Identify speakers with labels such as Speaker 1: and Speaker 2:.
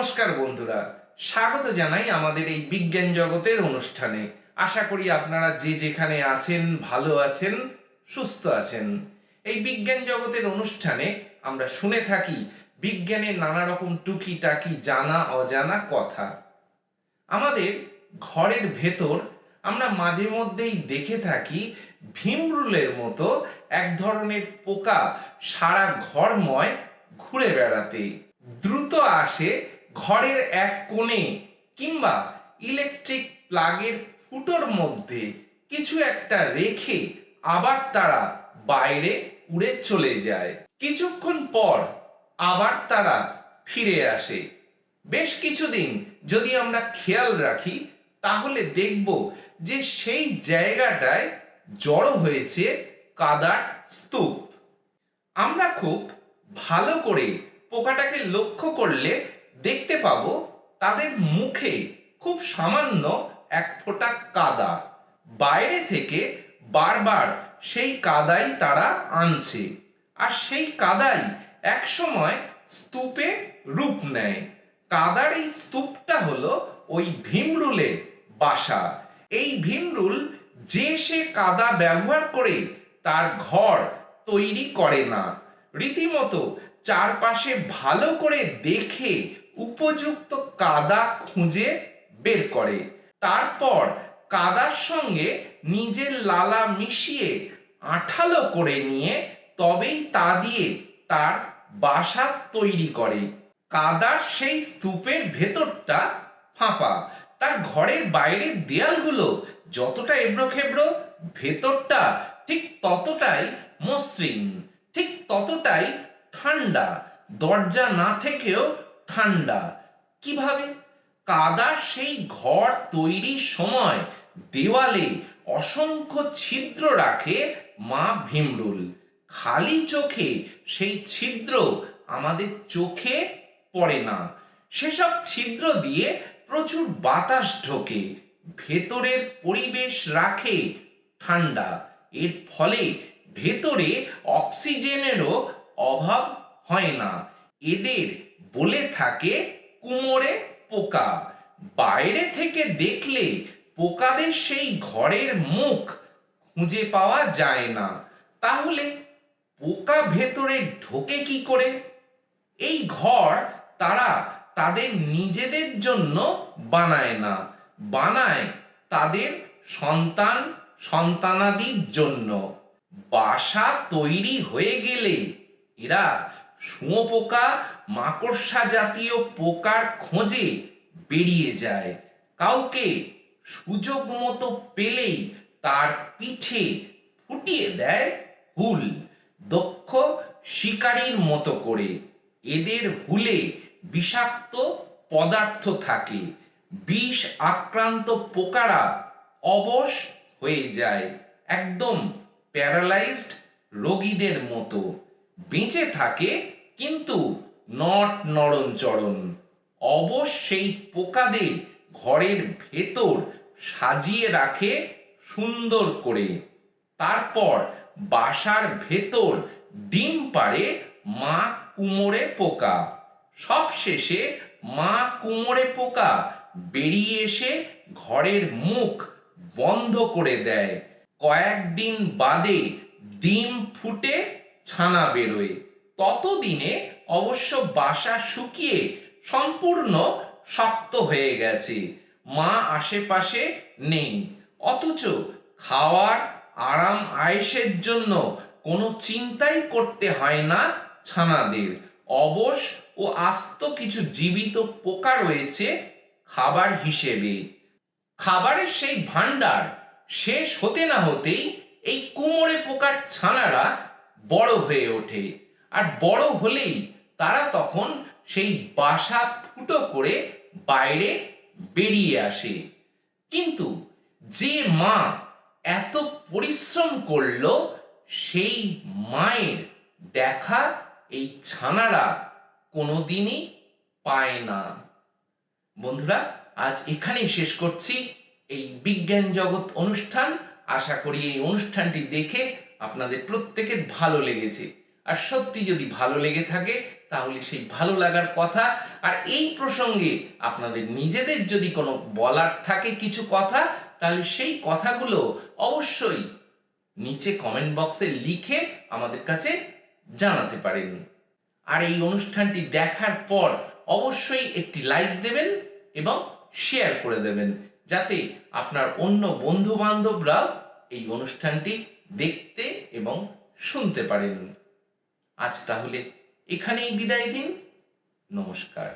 Speaker 1: নমস্কার বন্ধুরা, স্বাগত জানাই আমাদের এই বিজ্ঞান জগতের অনুষ্ঠানে। আশা করি আপনারা যে যেখানে আছেন ভালো আছেন, সুস্থ আছেন। এই বিজ্ঞান জগতের অনুষ্ঠানে আমরা শুনে থাকি বিজ্ঞানের নানা রকম টুকিটাকি জানা অজানা কথা। আমাদের ঘরের ভেতর আমরা মাঝে মধ্যেই দেখে থাকি ভীমরুলের মতো এক ধরনের পোকা সারা ঘরময় ঘুরে বেড়াতে। দ্রুত আসে ঘরের এক কোণে কিংবা ইলেকট্রিক প্লাগের ফুটোর মধ্যে কিছু একটা রেখে আবার তারা বাইরে উড়ে চলে যায়। কিছুক্ষণ পর আবার তারা ফিরে আসে। বেশ কিছুদিন যদি আমরা খেয়াল রাখি তাহলে দেখব যে সেই জায়গাটায় জড়ো হয়েছে কাদার স্তূপ। আমরা খুব ভালো করে পোকাটাকে লক্ষ্য করলে দেখতে পাবো তাদের মুখে খুব সামান্য এক ফোঁটা কাদা। বাইরে থেকে বারবার সেই কাদাই তারা আনছে, আর সেই কাদাই একসময় স্তূপে রূপ নেয়। কাদার এই স্তূপটা হলো ওই ভীমরুলের বাসা। এই ভীমরুল যে সে কাদা ব্যবহার করে তার ঘর তৈরি করে না, রীতিমতো চারপাশে ভালো করে দেখে উপযুক্ত কাদা খুঁজে বের করে। তারপর কাদার সঙ্গে নিজের লালা মিশিয়ে আঠালো করে নিয়ে তবেই তা দিয়ে তার বাসা তৈরি করে। কাদার সেই স্তূপের ভেতরটা ফাঁপা। তার ঘরের বাইরের দেয়ালগুলো যতটা এবড়োখেবড়ো, ভেতরটা ঠিক ততটাই মসৃণ, ঠিক ততটাই ঠান্ডা। দরজা না থেকেও ঠান্ডা। কিভাবে? কাদার সেই ঘর তৈরির সময় দেওয়ালে অসংখ্য ছিদ্র রাখে মা ভীমরুল। খালি চোখে সেই ছিদ্র আমাদের চোখে পড়ে না। সেসব ছিদ্র দিয়ে প্রচুর বাতাস ঢোকে, ভেতরের পরিবেশ রাখে ঠান্ডা। এর ফলে ভেতরে অক্সিজেনেরও অভাব হয় না। এদের বলে থাকে কুমোরে পোকা। বাইরে থেকে দেখলে পোকাদের সেই ঘরের মুখ খুঁজে পাওয়া যায় না। তাহলে পোকা ভেতরে ঢোকে কি করে? এই ঘর তারা তাদের নিজেদের জন্য বানায় না, বানায় তাদের সন্তান সন্তানাদির জন্য। বাসা তৈরি হয়ে গেলে এরা শুঁয়োপোকা, মাকড়সা জাতীয় পোকার খোঁজে বেরিয়ে যায়। কাউকে সুযোগ মতো পেলেই তার পিঠে ফুটিয়ে দেয় হুল, দক্ষ শিকারীর মতো করে। এদের হুলে বিষাক্ত পদার্থ থাকে। বিষ আক্রান্ত পোকারা অবশ হয়ে যায়, একদম প্যারালাইজড রোগীদের মতো। বেঁচে থাকে কিন্তু নট নড়নচড়ন। অবশ সেই পোকাদের ঘরের ভেতর সাজিয়ে রাখে সুন্দর করে। তারপর বাসার ভেতর ডিম পাড়ে মা কুমোরে পোকা। সবশেষে মা কুমোরে পোকা বেরিয়ে এসে ঘরের মুখ বন্ধ করে দেয়। কয়েকদিন বাদে ডিম ফুটে ছানা বেরোয়। ততদিনে অবশ্য বাসা শুকিয়ে সম্পূর্ণ শক্ত হয়ে গেছে, মা আশেপাশে নেই। অথচ খাওয়ার আরাম আয়েশের জন্য কোনো চিন্তাই করতে হয় না ছানাদের। অবশ ও আস্ত কিছু জীবিত পোকা রয়েছে খাবার হিসেবে। খাবারের সেই ভান্ডার শেষ হতে না হতেই এই কুমোরে পোকার ছানারা বড় হয়ে ওঠে। আর বড় হলেই তারা তখন সেই বাসা ফুটো করে বাইরে বেরিয়ে আসে। কিন্তু যে মা এত পরিশ্রম করলো, সেই মায়ের দেখা এই ছানারা কোনোদিনই পায় না। বন্ধুরা, আজ এখানেই শেষ করছি এই বিজ্ঞান জগৎ অনুষ্ঠান। আশা করি এই অনুষ্ঠানটি দেখে আপনাদের প্রত্যেকের ভালো লেগেছে। আর সত্যি যদি ভালো লেগে থাকে তাহলে সেই ভালো লাগার কথা আর এই প্রসঙ্গে আপনাদের নিজেদের যদি কোনো বলার থাকে কিছু কথা, তাহলে সেই কথাগুলো অবশ্যই নিচে কমেন্ট বক্সে লিখে আমাদের কাছে জানাতে পারেন। আর এই অনুষ্ঠানটি দেখার পর অবশ্যই একটি লাইক দেবেন এবং শেয়ার করে দেবেন, যাতে আপনার অন্য বন্ধু বান্ধবরাও এই অনুষ্ঠানটি দেখতে এবং শুনতে পারেন। আজ তাহলে এখানেই বিদায় দিন। নমস্কার।